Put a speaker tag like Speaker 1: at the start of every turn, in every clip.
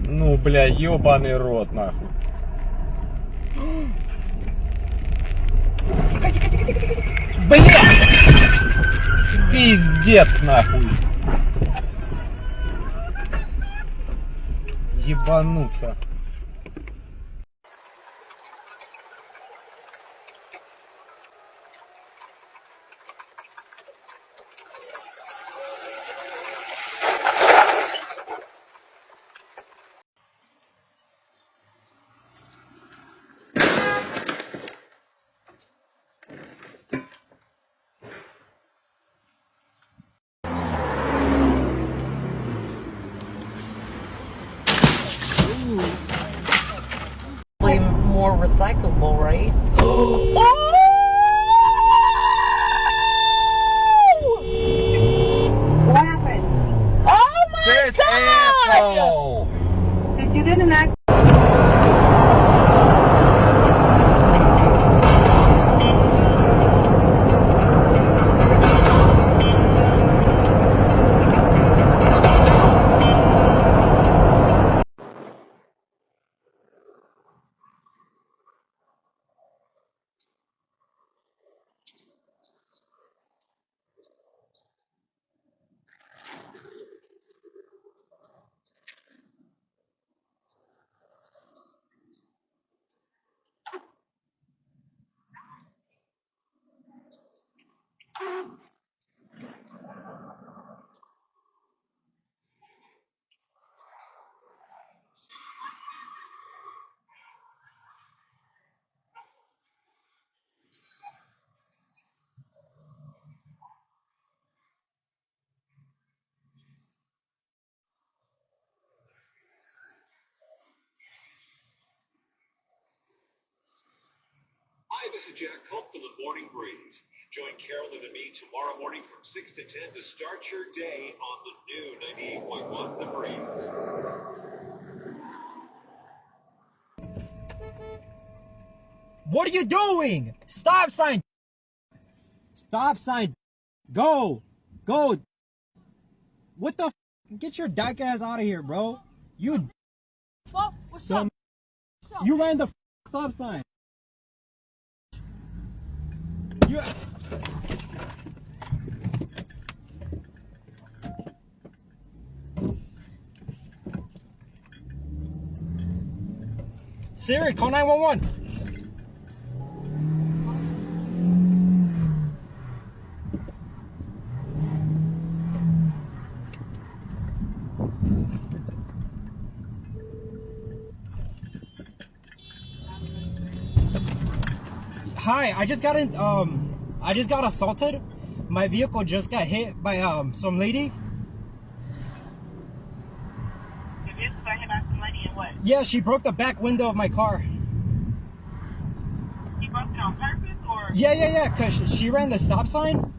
Speaker 1: Ну, бля, ебаный рот, нахуй. Бля! Пиздец, нахуй. Ебануться.
Speaker 2: More recyclable, right?
Speaker 3: What happened?
Speaker 2: Oh my
Speaker 1: This
Speaker 2: god!
Speaker 1: asshole!
Speaker 3: Did you get an accident?
Speaker 4: Hi, this is Jack Culp for the Morning Breeze. Join Carolyn and me tomorrow morning from 6 to 10 to start your day on the new 98.1 The Breeze.
Speaker 5: What are you doing? Stop sign! Stop sign! Go! Go! What the f? Get your dyke ass out of here, bro. You
Speaker 6: Well, what's
Speaker 5: dumb.
Speaker 6: up? What's up?
Speaker 5: You ran the stop sign. You. Siri, call 911. Hi, I just got assaulted. My vehicle just got hit by some lady.
Speaker 7: Your vehicle got hit by some lady and what?
Speaker 5: Yeah, she broke the back window of my car.
Speaker 7: She broke it on purpose or?
Speaker 5: Yeah, cause she ran the stop sign,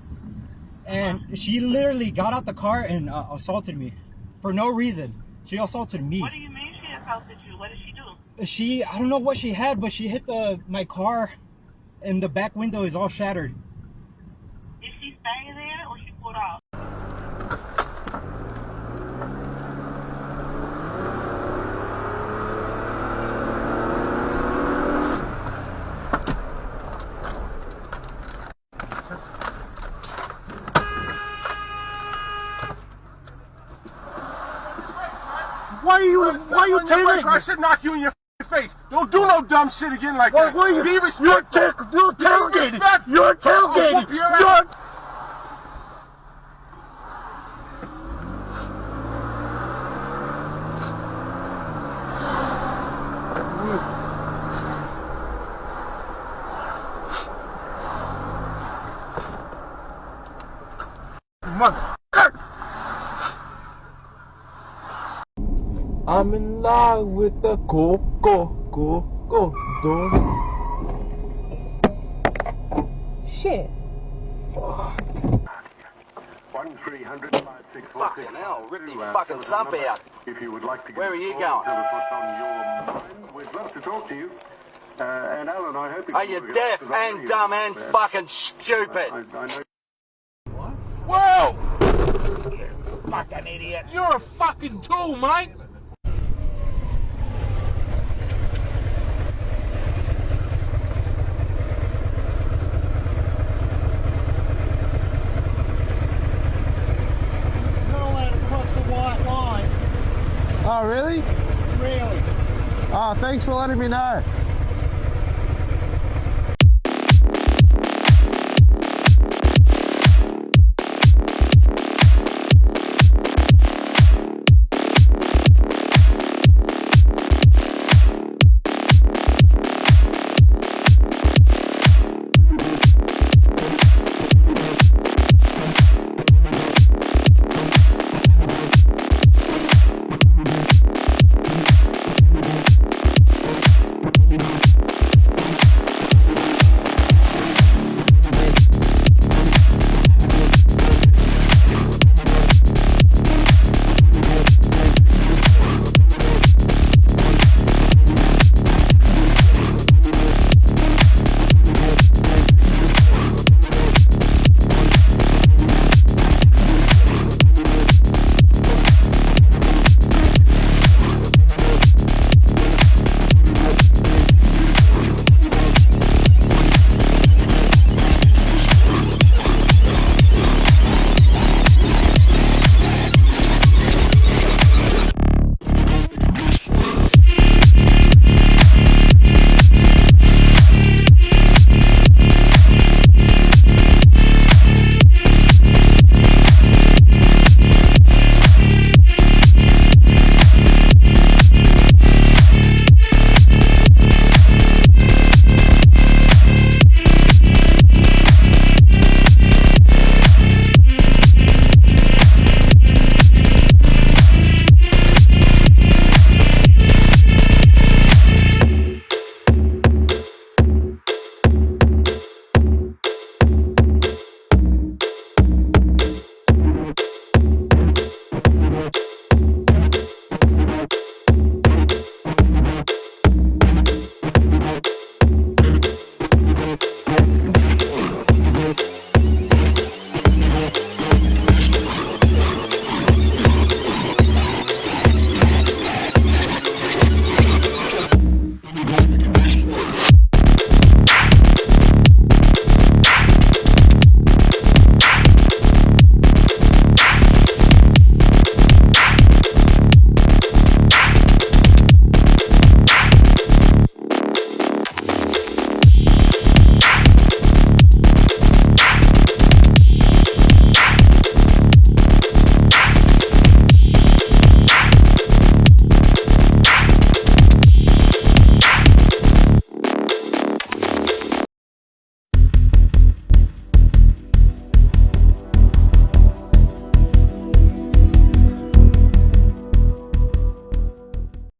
Speaker 5: and she literally got out the car and assaulted me for no reason. She assaulted me.
Speaker 7: What do you mean she assaulted you? What did she do?
Speaker 5: I don't know what she had, but she hit my car, and the back window is all shattered.
Speaker 7: Did she stay there or she pulled off?
Speaker 8: Why are you taking it? I should knock you in your face. Don't do no dumb shit again like that. Why you? Be respectful. You're tailgating. You're tailgating. You're. Mother.
Speaker 1: I'm in love with the Coco dog.
Speaker 2: Shit.
Speaker 4: 1-300-5646.
Speaker 9: Fucking hell, rip the fucking sump out.
Speaker 4: If you would like to get
Speaker 9: Where are you
Speaker 4: involved,
Speaker 9: going?
Speaker 4: tell us what's on your mind. We'd love to talk to you. And Alan, I hope
Speaker 9: Are you deaf and dumb and fucking stupid?
Speaker 4: I know.
Speaker 8: Whoa! Fucking idiot. You're a fucking tool, mate.
Speaker 1: Oh, really?
Speaker 8: Really?
Speaker 1: Oh, thanks for letting me know.